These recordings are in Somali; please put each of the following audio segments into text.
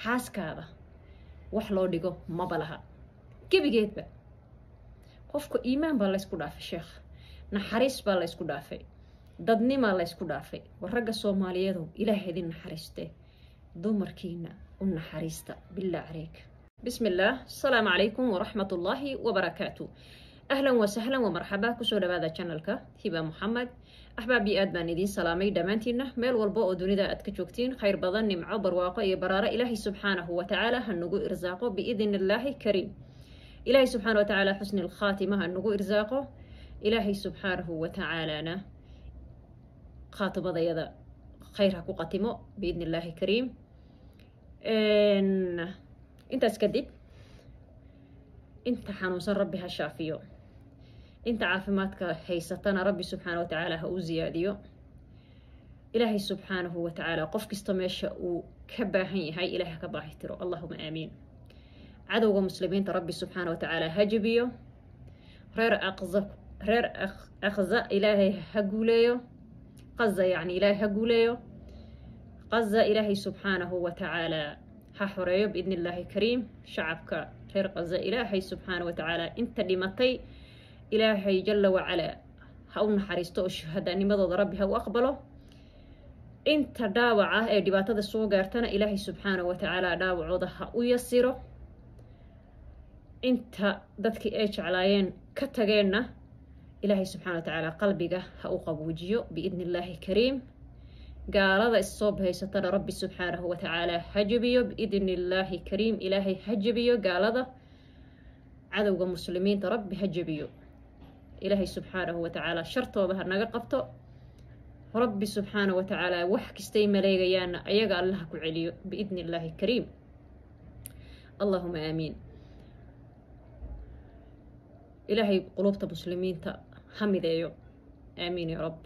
xaaskaada wax loo dhigo maba laha gebigeedba qofka iimaan baa la isku dhaafay sheekh naxariis baa la isku dhaafay dadnimaa la isku dhaafay war ragga Soomaaliyeedu ilaahay idin naxariiste dumarkiina u naxariista bilaa calayk bismillaah assalaamu calaykum waraxmatullaahi wabarakaatu ahlan wasahlan wamarxaba kusoo dhawaada channelka hiba Muhammad أحبابي أدبان إذين سلامي دمانتنا ميل والبوء دونيدا أتكتوكتين خير بضن نمعو برواقو يبرارة إلهي سبحانه وتعالى هنقو إرزاقه بإذن الله كريم إلهي سبحانه وتعالى حسن الخاتمة هنقو إرزاقه إلهي سبحانه وتعالى خاطب ضيضا خيرها قاتمو بإذن الله كريم انت اسكدب انت حنوصل ربي هالشافيو انت عافماتك هيستنا ربي سبحانه وتعالى هو زياديو إلهي سبحانه وتعالى قفك استماشى وكباهي هاي إلهي كباهي ترو اللهم آمين عدو مسلمين ربي سبحانه وتعالى هجبيو رير أخزا إلهي هقوليو قزا يعني إلهي هقوليو قزا إلهي سبحانه وتعالى ححريو بإذن الله كريم شعبك رير قزا إلهي سبحانه وتعالى انت لمطي إلهي جل وعلا هاون حريستو الشهداء نمضض ربي هاو أقبله انت داوعة دباتة السوق ارتنا إلهي سبحانه وتعالى داوعو ضحا ويسيره انت دادك ايش علايين كتغينا إلهي سبحانه وتعالى قلبك هاو قبوجيو بإذن الله كريم قال هذا الصوب هي ستر ربي سبحانه وتعالى هجبيو بإذن الله كريم إلهي هجبيو قال هذا عدو مسلمين ربي هجبيو إلهي سبحانه وتعالى شرطه ظهر نقبته ربي سبحانه وتعالى وحك استيما ليغيانا أيقى الله كعليو بإذن الله الكريم اللهم آمين إلهي قلوبة مسلمين حمد أيو آمين يا رب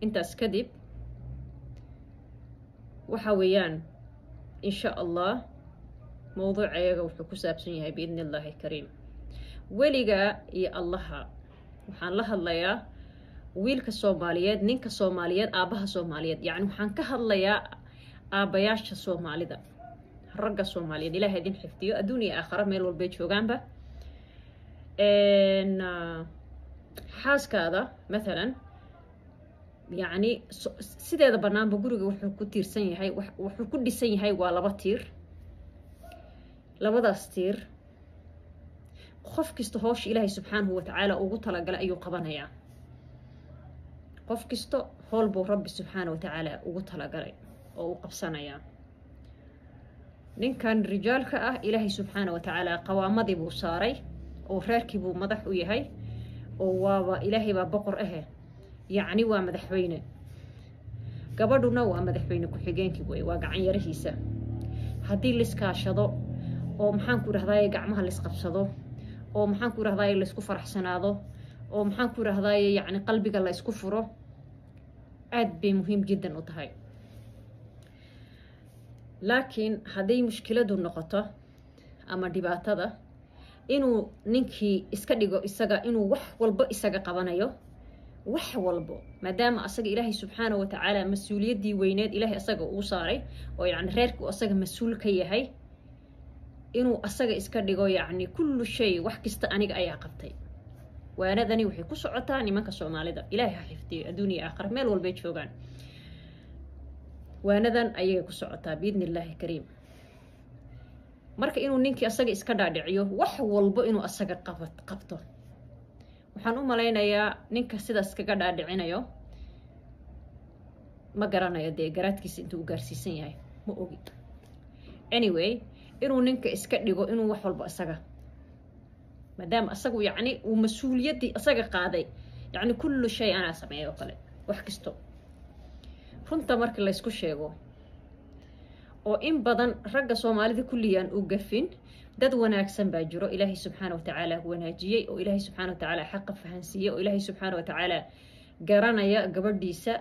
انت اسكدب وحويان إن شاء الله موضوع أيغا وحكو سابسنيها بإذن الله الكريم وليغا يا الله وحان لها الليا ويلك الصوماليات نينك الصوماليات آبها الصوماليات يعني وحان كهالليا آباياش الصومالي دا الرقا الصوماليات إلهي دين حفتيو أدوني آخر ميل والبيت شوغانبا إن حاسك هذا مثلا يعني سيدا هذا برنامج بقولك وحكو تيرسن هاي وحكو ديسن هاي والله بطير labadaas tiir qof kasta hoosh ilaahay subxaanahu wa tacaala ugu talagalay ayuu qabanayaa qof kasta hool buu rabbi subxaanahu wa tacaala ugu talagalay oo uu qabsanayaa ninkan rijaalka ah ilaahay subxaanahu wa tacaala qawaamadii buu saaray oo reerkii buu madax u yahay oo waaba ilaahay baa boqor ah yacni waa madaxweyne gabadhuna waa madaxweyne ku-xigeenkii wey waa gacan yarahiisa haddii liskaashado oo maxaan ku rahdaay gacmaha la isqabsado oo maxaan ku rahdaay la isku faraxsanaado oo maxaan ku rahdaay yani qalbiga la isku furo aad bay muhiim jiddan u tahay laakiin haday mushkiladu noqoto ama dhibaatada inuu ninkii iska dhigo isaga inuu wax walba isaga qabanayo wax walba maadaama asaga ilaahay subxaanahu wa tacaala mas'uuliyadii weyneed ilaahay asaga uu saaray oo yani reerku asaga mas'uul ka yahay inuu asaga iska dhigo yani kullu shay wax kasta aniga ayaa qabtay waanadani waxay ku socotaa nimanka Soomaalida ilaahay ha xifdiyo adduunyo aakhir meel walba joogan waanadan ayay ku socotaa biidnillaahi kariim marka inuu ninkii asaga iska dhaadhiciyo wax walba inuu asaga qabto waxaan u maleynayaa ninka sidaas kaga dhaadhicinayo ma garanayo dee garaadkiisa intuu u gaarsiisan yahay ma ogi anyway inuu ninka iska dhigo inuu wax walba asaga maadaama asagu yani uu mas'uuliyadii asaga qaaday yani kullu shay ana sameeyo kale wax kasto runta marka la isku sheego oo in badan ragga Soomaalida kulliyaan u gafin dad wanaagsan baa jiro ilaahay subxaanahu wa tacaala wanaajiyay oo ilaahay subxaanahu wa tacaala xaq fahansiiyay oo ilaahay subxaanahu wa tacaala garanaya gabadhiisa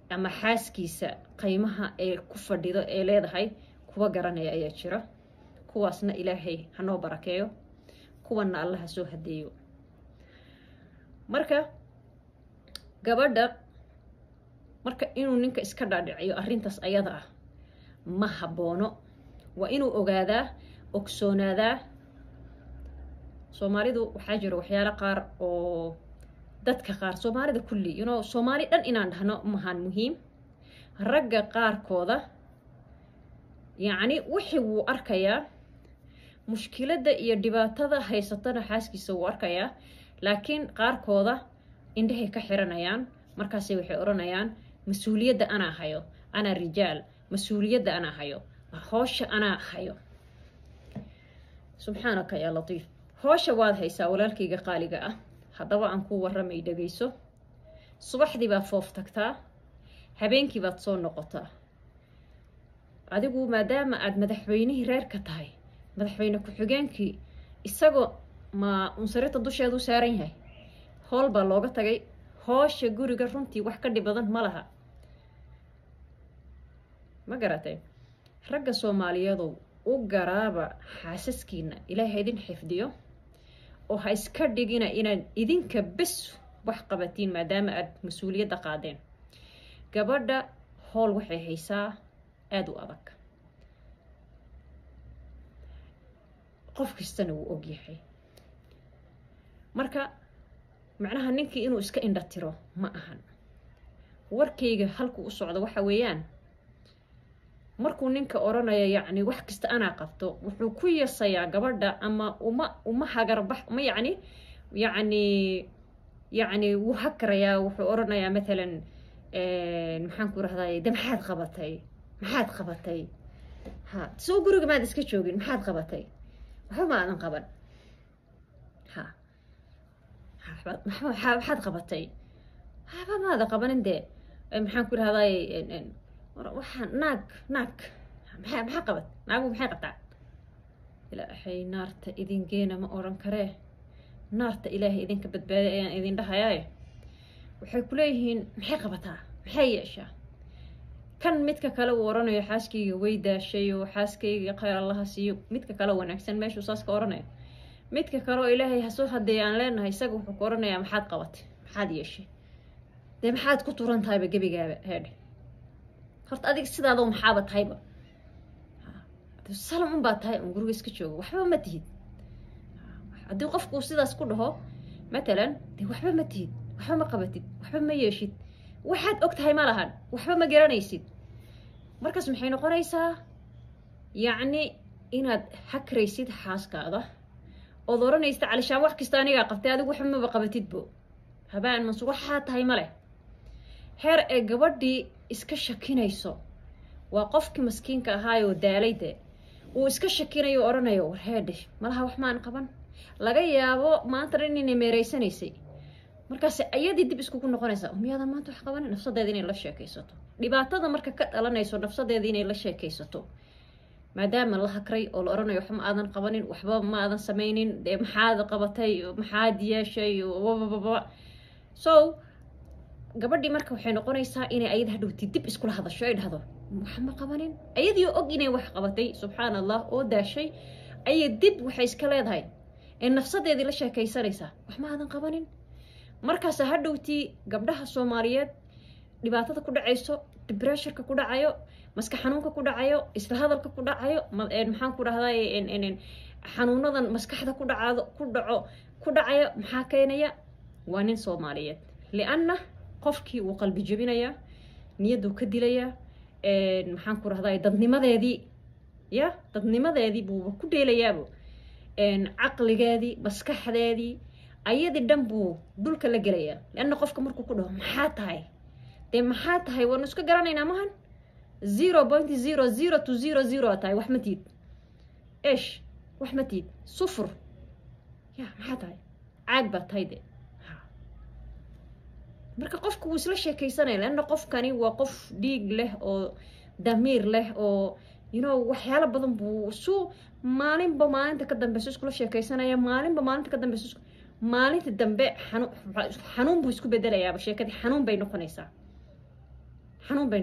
ama xaaskiisa qiimaha ee ku fadhido ee leedahay kuwa garanaya ayaa jira kuwaasna ilaahay hanoo barakeeyo kuwana Allah soo hadeeyo marka gabadha marka inuu ninka iska dhaadhiciyo arrintaas ayada ah ma haboono waa inuu ogaadaa ogsoonaada Soomaalidu waxaa jira waxyaalo qaar oo dadka qaar Soomaalida kulli Soomaali dhan inaan dhahno mahan muhiim ragga qaarkooda wixii wuu arkayaa mushkiladda iyo dhibaatada haysatana xaaskiisa wuu arkayaa laakiin qaarkooda indhahay ka xiranayaan markaasay waxay oranayaan mas'uuliyadda anaa hayo anaa rijaal mas'uuliyadda anaa hayo hawsha anaa hayo subxaanaka yaa latiif hawsha waad haysaa walaalkayga qaaliga ah haddaba aan ku warramay dhagayso subaxdii baad foof tagtaa habeenkii baad soo noqotaa adigu maadaama aad madaxweynihii reerka tahay madaxweyne ku-xigeenkii isagoo ma unsarita dusheedu saaran yahay howl baa looga tagay hawsha guriga runtii wax ka dhib badan ma laha ma garatay ragga Soomaaliyeed u garaaba xaasaskiina ilaahay idin xifdiyo oo ha iska dhigina inaad idinka bas wax qabatiin maadaama aad mas'uuliyadda qaadeen gabadha howl waxay haysaa aad u adag qof kastana wuu og yahay marka macnaha ninkii inuu iska indha tiro ma ahan warkayga halku u socdo waxa weeyaan markuu ninka oranayo wax kasta anaa qabto wuxuu ku yeesayaa gabadha ama uma hagarbax ma wuu hakrayaa wuxuu oranayaa مثلا maxaan ku rahday maxaad qabatay ha soo guriga maad iska joogin maxaad qabatay waxa ma aan qaban maxaad qabatay haba maada qabanin de maxaan ku rahday waxaan naag maxaa qabad naagu maxay qabtaa ilaahay naarta idin geena ma oran karee naarta ilaahay idinka badbaadi ayaan idin dhahayaa waxay ku leeyihiin maxay qabataa maxay yeeshaa kan midka kale uu oranayo xaaskayga way daashay oo xaaskayga khayr Allah siiyo midka kale wanaagsan meeshu saas ka oranayo midka kale oo ilaahay ha soo hadeeyaan leenahay isaga wuxuu ku oranayaa maxaad qabatay maxaad yeeshay de maxaad ku turan tahay gabigaaba heedhe horta adig sidaadoo maxaaba tahayba salam un baa tahay un guriga iska joogo waxba ma tihid haddii qofku sidaas ku dhaho matalan de waxba ma tihid waxba ma qabatid waxba ma yeeshid waxaad og tahay ma lahan waxba ma garanaysid markaas maxay noqonaysaa inaad hakraysid xaaskaada ood oranaysid calishaan wax kasta anigaa qabtay adigu waxba maba qabatidbo habaan mansuur waxaa tahay ma leh heer ee gabadhii iska shakinayso waa qofkii maskiinka ahaayoo daalayde uu iska shakinayo oranayo war heedhe malaha wax maan qaban laga yaabo maanta dhan inay meeraysanaysay markaas ayadii dib iskugu noqonaysaa miyaada maanta wax qaban nafsadeeda inay la sheekaysato dhibaatada marka ka dhalanayso nafsadeeda inay la sheekaysato maadaama la hakray oo la oranayo wax ma aadan qabanin waxba ma aadan samaynin dee maxaad qabatay maxaad yeeshay so gabadhii marka waxay noqonaysaa inay ayada hadhowti dib iskula hadasho ay dhahdo wax ma qabanin ayadii og inay wax qabatay subxaan allah oo daashay ayay dib waxay iska leedahay ee nafsadeedii la sheekaysanaysaa wax ma aadan qabanin markaas hadhowti gabdhaha Soomaaliyeed dhibaatada ku dhacayso depressionka ku dhacayo maska xanuunka ku dhacayo isla hadalka ku dhacayo maxaan ku rahday xanuunadan maskaxda ku dhacayo maxaa keenaya waa nin Soomaaliyeed lianna qofkii uu qalbi jabinaya niyadu ka dilaya maxaan ku rahday dadnimadeedii buu ku dheelayaabo caqligeedii maskaxdeedii ayadii dhan buu dhulka la gelaya lianna qofka markuu ku dhaho maxaa tahay dee maxaa tahay waanu iska garanaynaa mahan 0.0000 tahay wax ma tiid ايش wax ma tiid صفر ya maxaa tahay caag baa tahay de marka qofku wuu isla sheekaysanaya laana qofkani waa qof dhiig leh oo damiir leh oo waxyaalo badan buu maalinba maalinta ka dambayso iskula sheekaysanaya maalinba maalinta ka dambayso maalinta dambe xanuun buu isku bedelayaa sheekadii xanuun bay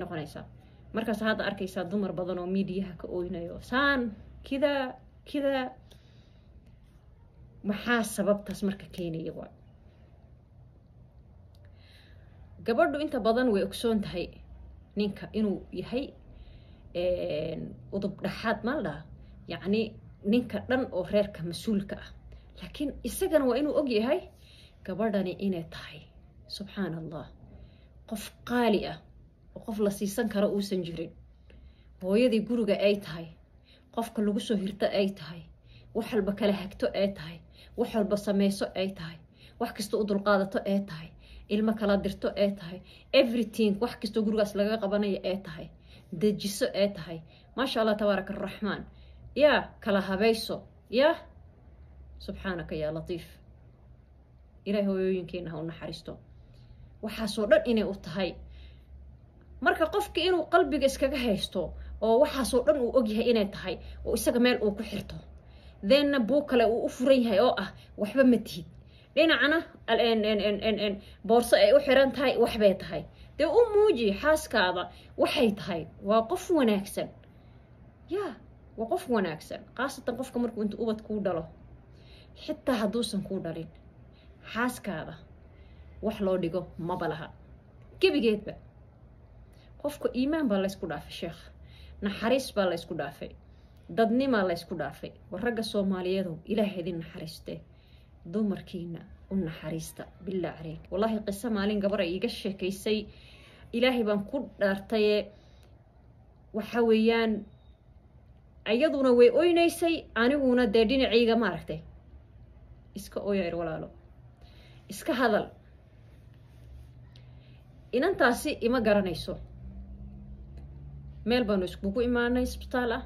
noqonaysaa markaas hadda arkaysaa dumar badan oo miidiyaha ka ooynayo saan kida maxaa sababtaas marka keenaya waa gabadhu inta badan way ogsoon tahay ninka inuu yahay udub dhaxaad malda yacni ninka dhan oo reerka mas-uulka ah laakiin isagana waa inuu og yahay gabadhani inay tahay subxaan allah qof qaali ah oo qof la siisan karo uusan jirin hooyadii guriga ay tahay qofka lagu soo hirto ay tahay wax walba kala hagto ay tahay wax walba sameyso ay tahay wax kasta u dulqaadato ay tahay ilmo kala dirto ay tahay everything wax kasta gurigaas laga qabanayo ay tahay dejiso ay tahay maasha allah tabaaraka arraxmaan yaa kala habayso yaa subxaanaka yaa latiif ilaahay hooyooyinkeena ha u naxariisto waxaasoo dhan inay u tahay marka qofka inuu qalbiga iskaga haysto oo waxaasoo dhan uu ogyahay inay tahay oo isaga meel uu ku xirto deenna buu kale uu u furan yahay oo ah waxba ma tihid dhinacana boorso ay u xiran tahay waxbay tahay dee u muuji xaaskaada waxay tahay waa qof wanaagsan yaa waa qof wanaagsan khaasatan qofka markuu inta ubad kuu dhalo xitaa hadduusan kuu dhalin xaaskaada wax loo dhigo maba laha gebigeedba qofka iimaan baa laysku dhaafay sheekh naxariis baa laysku dhaafay dadnimaa laysku dhaafay war ragga soomaaliyeedu ilaahay idin naxariistee dumarkiina u naxariista billah caleyk wallaahi qiso maalin gabar ay iga sheekaysay ilaahay baan ku dhaartaye waxa weeyaan ayaduna way oynaysay aniguna dee dhinacayga maaragtay iska ooyayr walaalo iska hadal inantaasi ima garanayso meel baanu iskugu imaanay isbitaal ah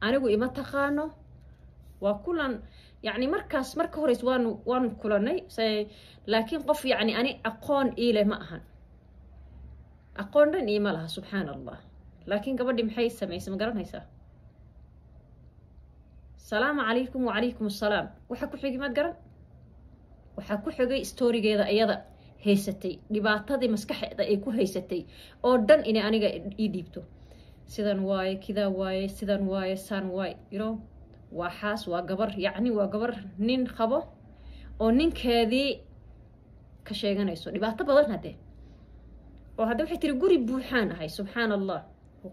anigu ima taqaano waa kulan yacni markaas marka horeys waanu kulanay laakiin qof yacni ani aqoon iile ma ahan aqoon dhan iima laha subxaan allah laakiin gabadhi maxay samaysay ma garanaysaa salaamu calaykum wacalaykum assalaam waxa ku xigay maad garan waxaa ku xigay stoorigeeda iyada haysatay dhibaatadii maskaxeeda ay ku haysatay oo dhan inay aniga ii dhiibto sidan waaye kidaa waaye sidan waaye saan waaye waa xaas waa gabar yacni waa gabar nin qabo oo ninkeedii ka sheeganayso dhibaato badan haddee oo hadda waxay tiri guri buuxaan ahay subxaan allah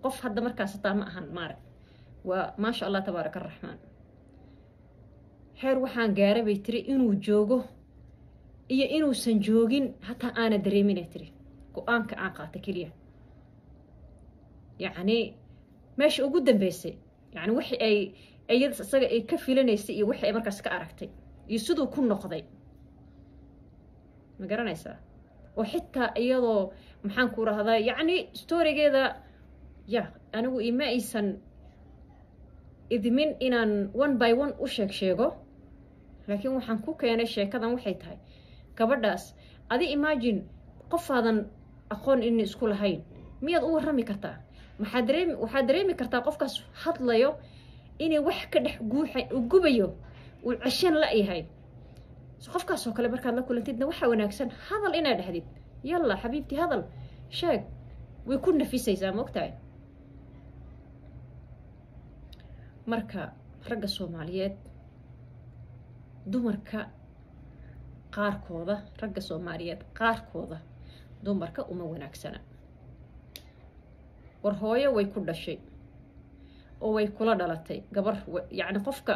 qof hadda markaas hataa ma ahan maarag waa maasha allah tabaaraka araxmaan heer waxaan gaaray bay tiri inuu joogo iyo inuusan joogin hataa aana dareeminay tiri go-aanka aan qaata keliya yacni meesha ugu dambeysay yani wixii ay iyadaas isaga ay ka filanaysay iyo wixii ay markaas ka aragtay iyo siduu ku noqday ma garanaysaa oo xitaa iyadoo maxaan ku rahdaa yacni stoorigeeda ya anigu ima aysan idmin inaan one by one u sheego laakiin waxaan ku keenay sheekadan waxay tahay gabadhaas adi imagine qofaadan aqoon in isku lahayn miyaad u warrami kartaa waxaad dareemi kartaa qofkaas hadlayo inay wax ka dhex gubayo uu ceshan la yahay qofkaasoo kale markaad la kulantidna waxaa wanaagsan hadal inaad dhahdid yalla xabiibti hadal sheeg way ku nafisaysaa ma ogtahay marka ragga soomaaliyeed dumarka qaarkooda ragga soomaaliyeed qaarkooda dumarka uma wanaagsana war hooyo way ku dhashay oo way kula dhalatay gabar yacni qofka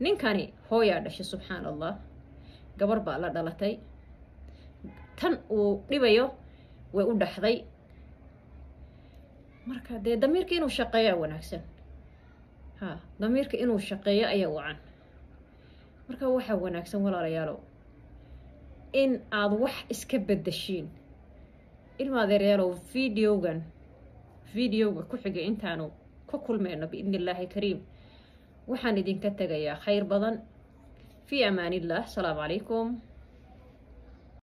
ninkani hooyaa dhashay subxaan allah gabar baa la dhalatay tan uu dhibayo way u dhaxday marka dee damiirka inuu shaqeeyaa wanaagsan damiirka inuu shaqeeyo ayaa wacan marka waxaa wanaagsan walaalayaalow in aad wax iska bedeshiin ilmaadeeryaalow videoga ku xigay intaanu ka kulmeyno biidni illaahi kariim waxaan idinka tegayaa khayr badan fi amaanillah asalaamu calaykum